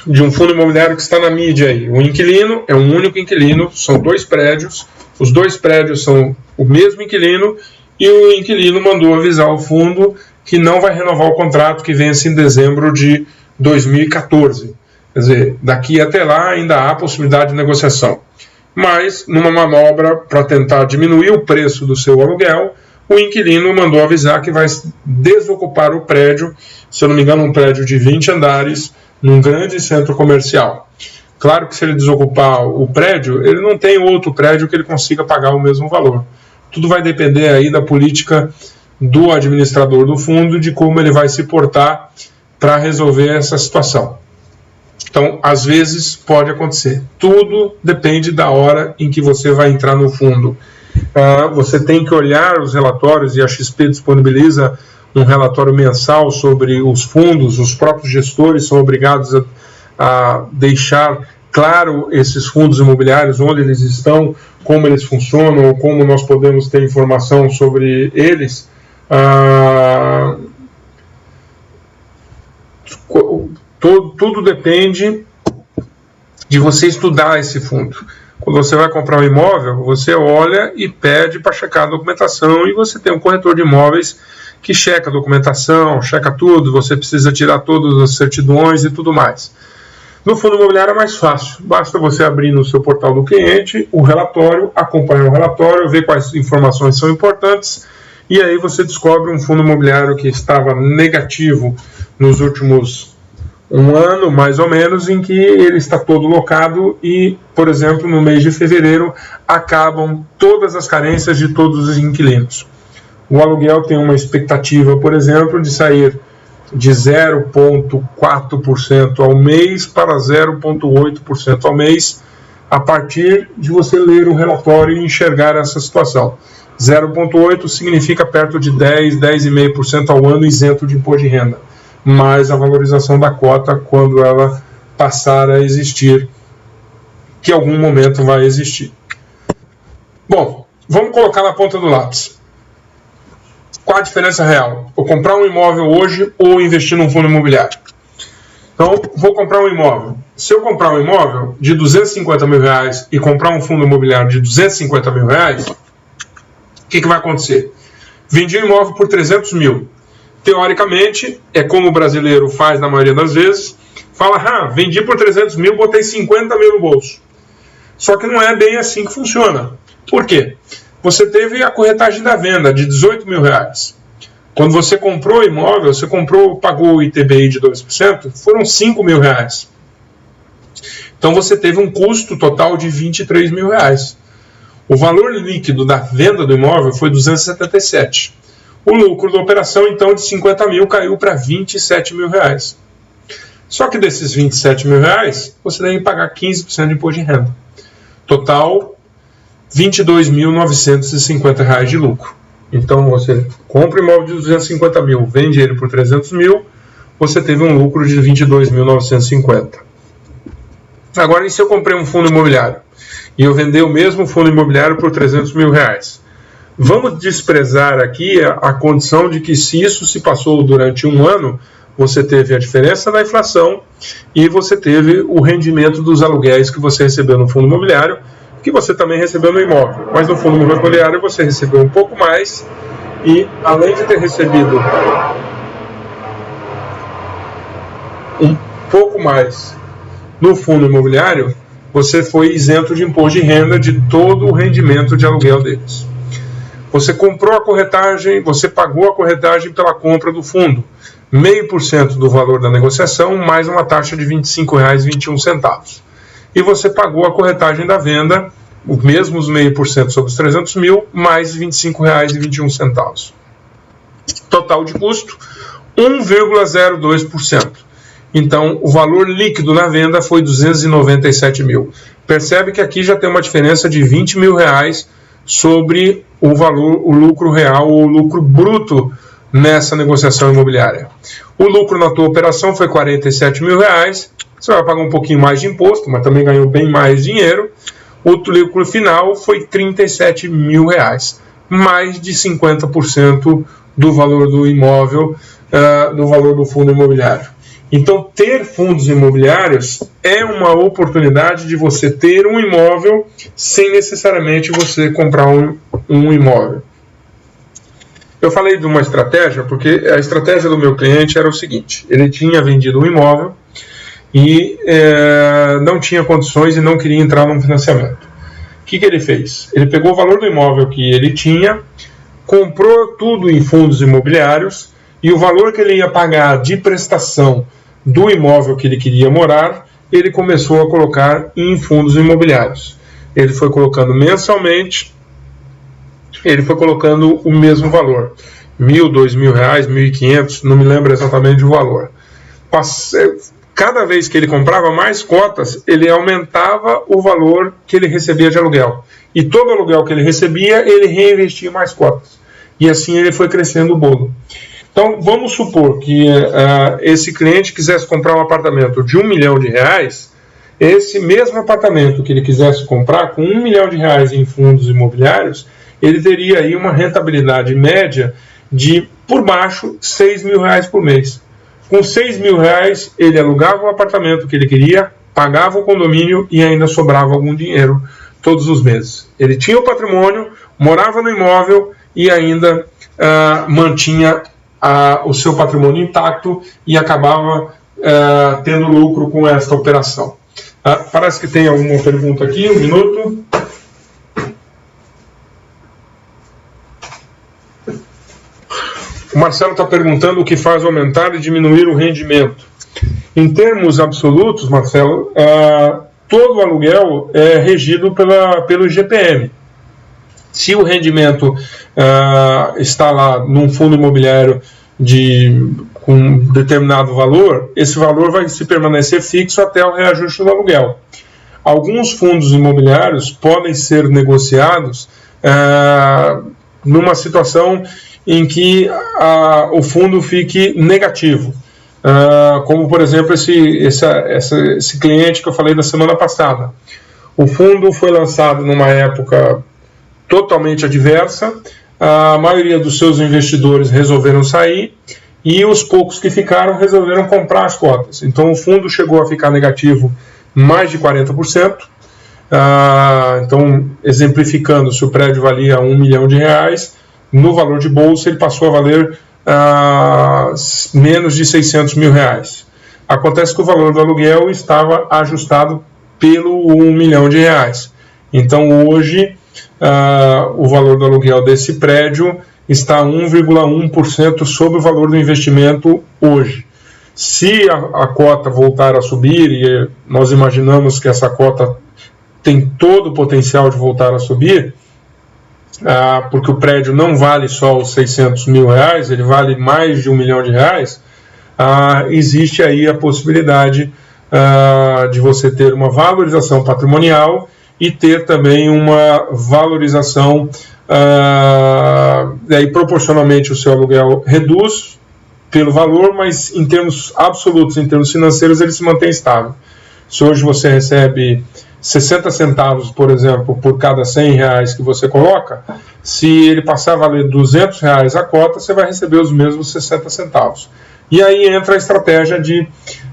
de um fundo imobiliário que está na mídia aí. O inquilino é um único inquilino, são 2 prédios, os 2 prédios são o mesmo inquilino e o inquilino mandou avisar o fundo que não vai renovar o contrato que vence em dezembro de 2014. Quer dizer, daqui até lá ainda há possibilidade de negociação. Mas, numa manobra para tentar diminuir o preço do seu aluguel, o inquilino mandou avisar que vai desocupar o prédio, se eu não me engano, um prédio de 20 andares, num grande centro comercial. Claro que se ele desocupar o prédio, ele não tem outro prédio que ele consiga pagar o mesmo valor. Tudo vai depender aí da política do administrador do fundo, de como ele vai se portar para resolver essa situação. Então, às vezes, pode acontecer. Tudo depende da hora em que você vai entrar no fundo. Você tem que olhar os relatórios, e a XP disponibiliza um relatório mensal sobre os fundos. Os próprios gestores são obrigados a deixar claro esses fundos imobiliários, onde eles estão, como eles funcionam, como nós podemos ter informação sobre eles. Tudo depende de você estudar esse fundo. Quando você vai comprar um imóvel, você olha e pede para checar a documentação, e você tem um corretor de imóveis que checa a documentação, checa tudo, você precisa tirar todas as certidões e tudo mais. No fundo imobiliário é mais fácil, basta você abrir no seu portal do cliente o relatório, acompanhar o relatório, ver quais informações são importantes, e aí você descobre um fundo imobiliário que estava negativo nos últimos um ano mais ou menos em que ele está todo locado e, por exemplo, no mês de fevereiro acabam todas as carências de todos os inquilinos. O aluguel tem uma expectativa, por exemplo, de sair de 0,4% ao mês para 0,8% ao mês, a partir de você ler o relatório e enxergar essa situação. 0,8% significa perto de 10,5% ao ano isento de imposto de renda, mais a valorização da cota quando ela passar a existir, que em algum momento vai existir. Bom, vamos colocar na ponta do lápis. Qual a diferença real? Eu comprar um imóvel hoje ou investir num fundo imobiliário? Então, vou comprar um imóvel. Se eu comprar um imóvel de R$250 mil e comprar um fundo imobiliário de R$250 mil, o que vai acontecer? Vendi um imóvel por 300 mil. Teoricamente, é como o brasileiro faz na maioria das vezes, fala, vendi por 300 mil, botei 50 mil no bolso. Só que não é bem assim que funciona. Por quê? Você teve a corretagem da venda de R$18 mil. Quando você comprou o imóvel, você pagou o ITBI de 2%, foram R$5 mil. Então você teve um custo total de R$23 mil. O valor líquido da venda do imóvel foi 277. O lucro da operação, então, de 50 mil caiu para 27 mil reais. Só que desses 27 mil reais, você deve pagar 15% de imposto de renda. Total, R$22.950 de lucro. Então, você compra o imóvel de 250 mil, vende ele por 300 mil, você teve um lucro de 22.950. Agora, e se eu comprei um fundo imobiliário e eu vender o mesmo fundo imobiliário por 300 mil reais? Vamos desprezar aqui a condição de que se isso se passou durante um ano, você teve a diferença da inflação e você teve o rendimento dos aluguéis que você recebeu no fundo imobiliário, que você também recebeu no imóvel. Mas no fundo imobiliário você recebeu um pouco mais e, além de ter recebido um pouco mais no fundo imobiliário, você foi isento de imposto de renda de todo o rendimento de aluguel deles. Você comprou a corretagem, você pagou a corretagem pela compra do fundo, 0,5% do valor da negociação, mais uma taxa de R$ 25,21. E você pagou a corretagem da venda, os mesmos 0,5% sobre os 300 mil, mais R$ 25,21. Total de custo, 1,02%. Então, o valor líquido na venda foi 297 mil. Percebe que aqui já tem uma diferença de 20 mil reais sobre o valor, o lucro real ou o lucro bruto nessa negociação imobiliária. O lucro na tua operação foi 47 mil reais. Você vai pagar um pouquinho mais de imposto, mas também ganhou bem mais dinheiro. O lucro final foi 37 mil reais, mais de 50% do valor do imóvel, do valor do fundo imobiliário. Então, ter fundos imobiliários é uma oportunidade de você ter um imóvel sem necessariamente você comprar um imóvel. Eu falei de uma estratégia porque a estratégia do meu cliente era o seguinte: ele tinha vendido um imóvel e não tinha condições e não queria entrar num financiamento. O que ele fez? Ele pegou o valor do imóvel que ele tinha, comprou tudo em fundos imobiliários e o valor que ele ia pagar de prestação do imóvel que ele queria morar, ele começou a colocar em fundos imobiliários. Ele foi colocando mensalmente, ele foi colocando o mesmo valor, R$1.000, R$2.000, R$1.500, não me lembro exatamente o valor. Cada vez que ele comprava mais cotas, ele aumentava o valor que ele recebia de aluguel. E todo aluguel que ele recebia, ele reinvestia mais cotas. E assim ele foi crescendo o bolo. Então, vamos supor que esse cliente quisesse comprar um apartamento de R$1 milhão, esse mesmo apartamento que ele quisesse comprar com R$1 milhão em fundos imobiliários, ele teria aí uma rentabilidade média de, por baixo, R$6 mil por mês. Com R$6 mil, ele alugava o apartamento que ele queria, pagava o condomínio e ainda sobrava algum dinheiro todos os meses. Ele tinha o patrimônio, morava no imóvel e ainda mantinha o seu patrimônio intacto e acabava tendo lucro com esta operação. Parece que tem alguma pergunta aqui, um minuto. O Marcelo está perguntando o que faz aumentar e diminuir o rendimento. Em termos absolutos, Marcelo, todo aluguel é regido pelo IGPM. Se o rendimento está lá num fundo imobiliário com um determinado valor, esse valor vai se permanecer fixo até o reajuste do aluguel. Alguns fundos imobiliários podem ser negociados numa situação em que o fundo fique negativo. Como, por exemplo, esse cliente que eu falei da semana passada. O fundo foi lançado numa época totalmente adversa, a maioria dos seus investidores resolveram sair e os poucos que ficaram resolveram comprar as cotas. Então o fundo chegou a ficar negativo mais de 40%. Então, exemplificando, se o prédio valia R$1 milhão, no valor de bolsa ele passou a valer menos de R$600 mil. Acontece que o valor do aluguel estava ajustado pelo R$1 milhão. Então hoje o valor do aluguel desse prédio está 1,1% sobre o valor do investimento hoje. Se a cota voltar a subir, e nós imaginamos que essa cota tem todo o potencial de voltar a subir, porque o prédio não vale só os R$600 mil, ele vale mais de R$1 milhão, existe aí a possibilidade de você ter uma valorização patrimonial e ter também uma valorização, daí proporcionalmente o seu aluguel reduz pelo valor, mas em termos absolutos, em termos financeiros, ele se mantém estável. Se hoje você recebe 60 centavos, por exemplo, por cada R$100 que você coloca, se ele passar a valer R$200 a cota, você vai receber os mesmos 60 centavos. E aí entra a estratégia de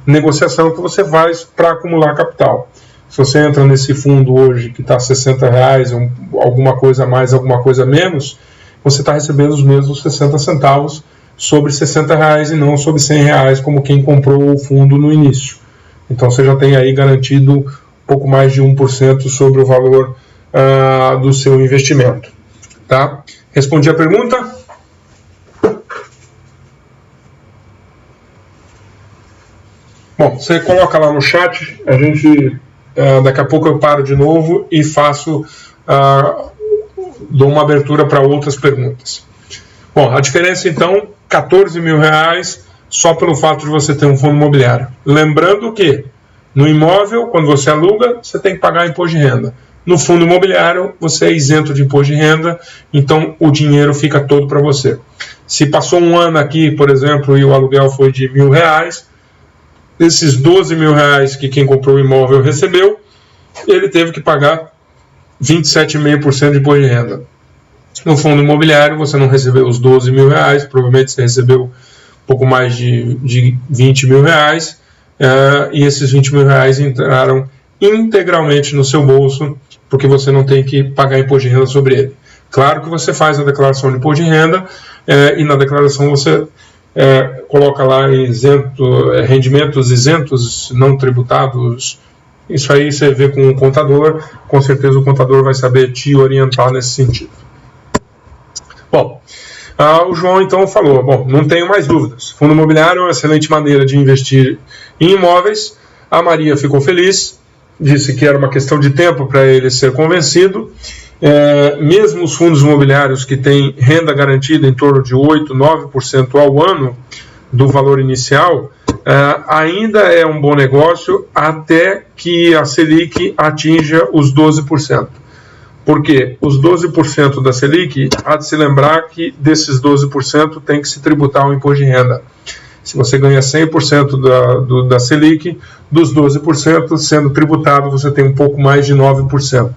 negociação que você faz para acumular capital. Se você entra nesse fundo hoje que está R$60, alguma coisa a mais, alguma coisa a menos, você está recebendo os mesmos 60 centavos sobre R$60 e não sobre R$100, como quem comprou o fundo no início. Então você já tem aí garantido um pouco mais de 1% sobre o valor do seu investimento. Tá? Respondi a pergunta? Bom, você coloca lá no chat, a gente daqui a pouco eu paro de novo e dou uma abertura para outras perguntas. Bom, a diferença então, R$14 mil só pelo fato de você ter um fundo imobiliário. Lembrando que no imóvel, quando você aluga, você tem que pagar imposto de renda. No fundo imobiliário, você é isento de imposto de renda, então o dinheiro fica todo para você. Se passou um ano aqui, por exemplo, e o aluguel foi de R$1.000, desses R$12 mil que quem comprou o imóvel recebeu, ele teve que pagar 27,5% de imposto de renda. No fundo imobiliário, você não recebeu os R$12 mil, provavelmente você recebeu um pouco mais de R$20 mil, e esses R$20 mil entraram integralmente no seu bolso, porque você não tem que pagar imposto de renda sobre ele. Claro que você faz a declaração de imposto de renda, e na declaração você coloca lá rendimentos isentos, não tributados. Isso aí você vê com o contador, com certeza o contador vai saber te orientar nesse sentido. Bom, o João então falou, bom, não tenho mais dúvidas, fundo imobiliário é uma excelente maneira de investir em imóveis. A Maria ficou feliz, disse que era uma questão de tempo para ele ser convencido. Mesmo os fundos imobiliários que têm renda garantida em torno de 8%, 9% ao ano do valor inicial, ainda é um bom negócio até que a Selic atinja os 12%. Porque os 12% da Selic, há de se lembrar que desses 12% tem que se tributar o imposto de renda. Se você ganha 100% da Selic, dos 12% sendo tributado, você tem um pouco mais de 9%.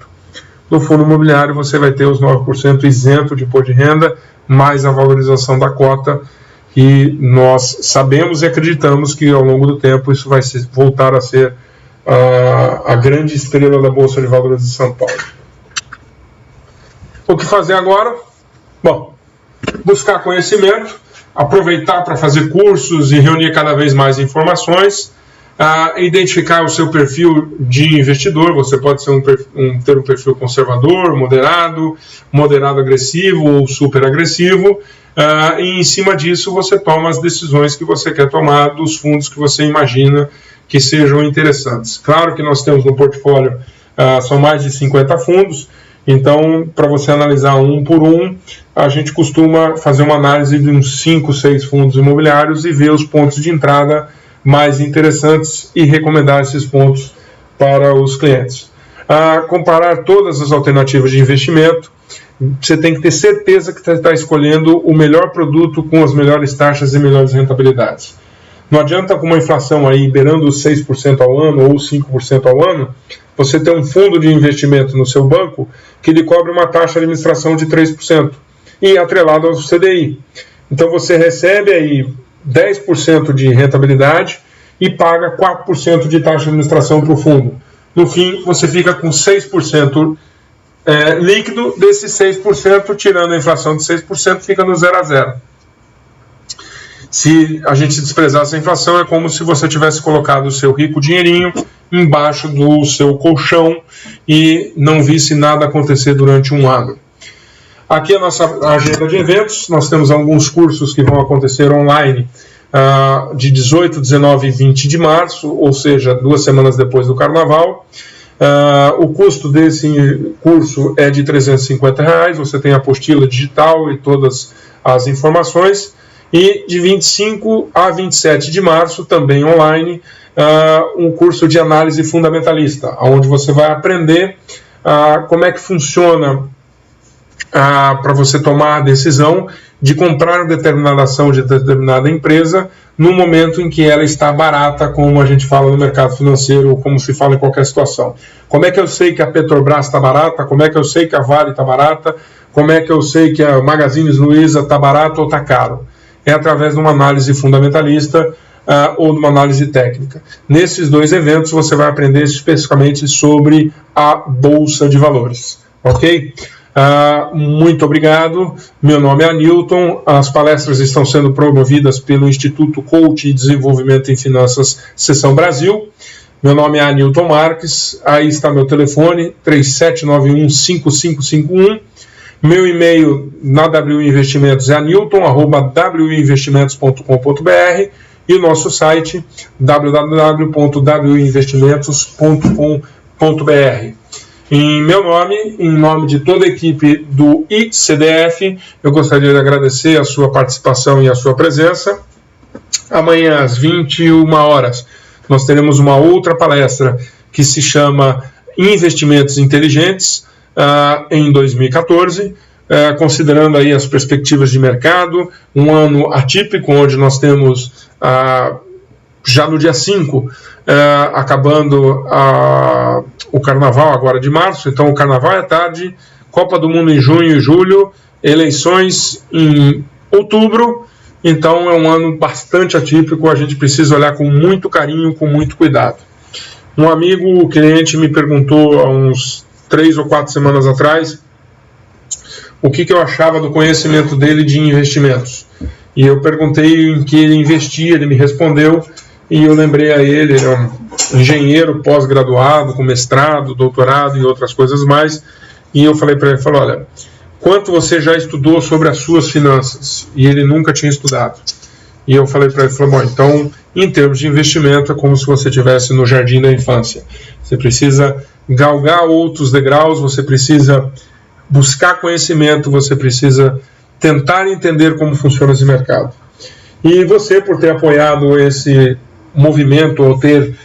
No fundo imobiliário, você vai ter os 9% isento de imposto de renda, mais a valorização da cota, e nós sabemos e acreditamos que ao longo do tempo isso vai voltar a ser a grande estrela da Bolsa de Valores de São Paulo. O que fazer agora? Bom, buscar conhecimento, aproveitar para fazer cursos e reunir cada vez mais informações, identificar o seu perfil de investidor. Você pode ser ter um perfil conservador, moderado agressivo ou super agressivo. e em cima disso você toma as decisões que você quer tomar dos fundos que você imagina que sejam interessantes. Claro que nós temos no portfólio, são mais de 50 fundos, então para você analisar um por um, a gente costuma fazer uma análise de uns 5, 6 fundos imobiliários e ver os pontos de entrada mais interessantes e recomendar esses pontos para os clientes. Comparar todas as alternativas de investimento, você tem que ter certeza que está escolhendo o melhor produto com as melhores taxas e melhores rentabilidades. Não adianta, com uma inflação aí beirando os 6% ao ano ou 5% ao ano, você ter um fundo de investimento no seu banco que lhe cobre uma taxa de administração de 3% e atrelado ao CDI. Então você recebe aí 10% de rentabilidade e paga 4% de taxa de administração para o fundo. No fim, você fica com 6% líquido, desses 6%, tirando a inflação de 6%, fica no 0 a 0. Se a gente desprezar essa inflação, é como se você tivesse colocado o seu rico dinheirinho embaixo do seu colchão e não visse nada acontecer durante um ano. Aqui a nossa agenda de eventos, nós temos alguns cursos que vão acontecer online de 18, 19 e 20 de março, ou seja, 2 semanas depois do Carnaval. O custo desse curso é de R$350, você tem a apostila digital e todas as informações. E de 25 a 27 de março, também online, um curso de análise fundamentalista, onde você vai aprender como é que funciona para você tomar a decisão de comprar uma determinada ação de determinada empresa no momento em que ela está barata, como a gente fala no mercado financeiro, ou como se fala em qualquer situação. Como é que eu sei que a Petrobras está barata? Como é que eu sei que a Vale está barata? Como é que eu sei que a Magazine Luiza está barata ou está caro? É através de uma análise fundamentalista ou de uma análise técnica. Nesses 2 eventos você vai aprender especificamente sobre a Bolsa de Valores. Ok? Muito obrigado. Meu nome é Anilton. As palestras estão sendo promovidas pelo Instituto Coach e Desenvolvimento em Finanças, Seção Brasil. Meu nome é Anilton Marques. Aí está meu telefone, 3791-5551. Meu e-mail na WI Investimentos é anilton@wiinvestimentos.com.br e o nosso site www.winvestimentos.com.br. Em meu nome, em nome de toda a equipe do ICDF, eu gostaria de agradecer a sua participação e a sua presença. Amanhã às 21 horas nós teremos uma outra palestra que se chama Investimentos Inteligentes em 2014, considerando aí as perspectivas de mercado, um ano atípico, onde nós temos já no dia 5, acabando o Carnaval agora de março, então o Carnaval é tarde, Copa do Mundo em junho e julho, eleições em outubro, então é um ano bastante atípico, a gente precisa olhar com muito carinho, com muito cuidado. Um amigo, o cliente, me perguntou há uns 3 ou 4 semanas atrás o que eu achava do conhecimento dele de investimentos. E eu perguntei em que ele investia, ele me respondeu, e eu lembrei a ele, ele é um engenheiro pós-graduado, com mestrado, doutorado e outras coisas mais, e eu falei para ele, olha, quanto você já estudou sobre as suas finanças? E ele nunca tinha estudado. E eu falei para ele, bom, então, em termos de investimento, é como se você estivesse no jardim da infância. Você precisa galgar outros degraus, você precisa buscar conhecimento, você precisa tentar entender como funciona esse mercado. E você, por ter apoiado esse movimento, ou ter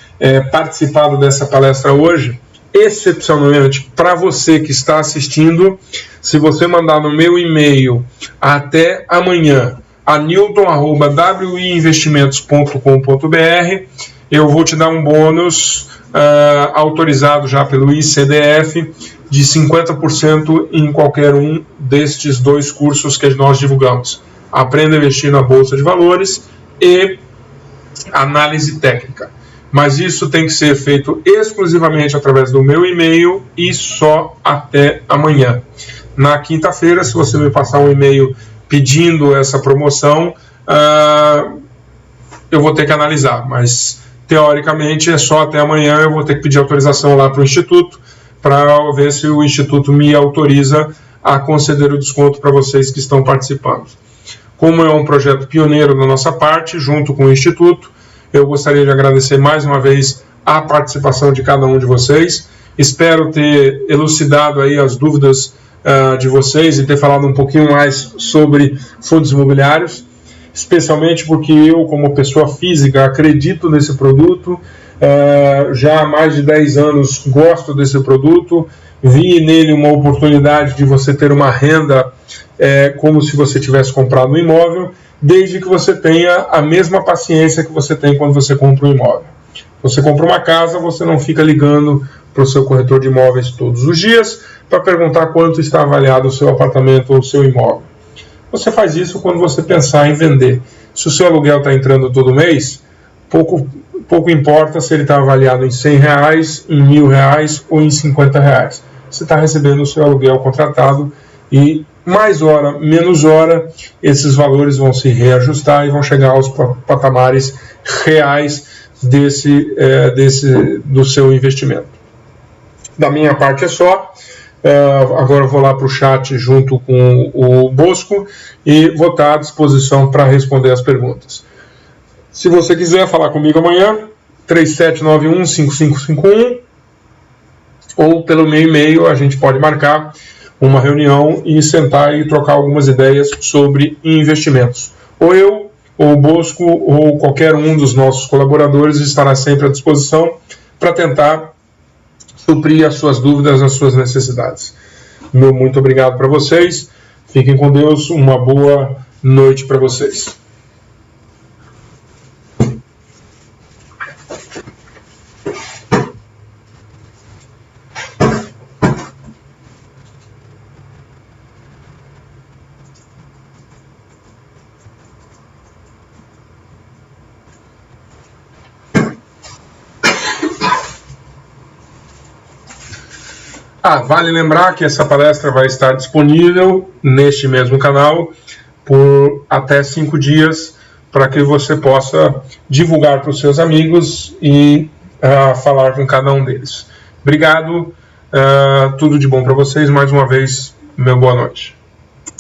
participado dessa palestra hoje, excepcionalmente para você que está assistindo, se você mandar no meu e-mail até amanhã, anilton@wiinvestimentos.com.br, eu vou te dar um bônus autorizado já pelo ICDF de 50% em qualquer um destes 2 cursos que nós divulgamos. Aprenda a investir na Bolsa de Valores e análise técnica. Mas isso tem que ser feito exclusivamente através do meu e-mail e só até amanhã. Na quinta-feira, se você me passar um e-mail pedindo essa promoção, eu vou ter que analisar, mas teoricamente é só até amanhã. Eu vou ter que pedir autorização lá para o Instituto, para ver se o Instituto me autoriza a conceder o desconto para vocês que estão participando. Como é um projeto pioneiro da nossa parte, junto com o Instituto, eu gostaria de agradecer mais uma vez a participação de cada um de vocês. Espero ter elucidado aí as dúvidas de vocês e ter falado um pouquinho mais sobre fundos imobiliários, especialmente porque eu, como pessoa física, acredito nesse produto, já há mais de 10 anos gosto desse produto, vi nele uma oportunidade de você ter uma renda como se você tivesse comprado um imóvel, desde que você tenha a mesma paciência que você tem quando você compra um imóvel. Você compra uma casa, você não fica ligando para o seu corretor de imóveis todos os dias para perguntar quanto está avaliado o seu apartamento ou o seu imóvel. Você faz isso quando você pensar em vender. Se o seu aluguel está entrando todo mês, pouco importa se ele está avaliado em R$100, em R$1.000 ou em R$50. Você está recebendo o seu aluguel contratado e mais hora, menos hora, esses valores vão se reajustar e vão chegar aos patamares reais do seu investimento. Da minha parte é só. Agora eu vou lá para o chat junto com o Bosco e vou estar à disposição para responder as perguntas. Se você quiser falar comigo amanhã, 3791-5551, ou pelo meu e-mail, a gente pode marcar uma reunião e sentar e trocar algumas ideias sobre investimentos. Ou eu, ou o Bosco, ou qualquer um dos nossos colaboradores estará sempre à disposição para tentar suprir as suas dúvidas, as suas necessidades. Meu muito obrigado para vocês. Fiquem com Deus. Uma boa noite para vocês. Vale lembrar que essa palestra vai estar disponível neste mesmo canal por até 5 dias, para que você possa divulgar para os seus amigos e falar com cada um deles. Obrigado, tudo de bom para vocês. Mais uma vez, meu boa noite.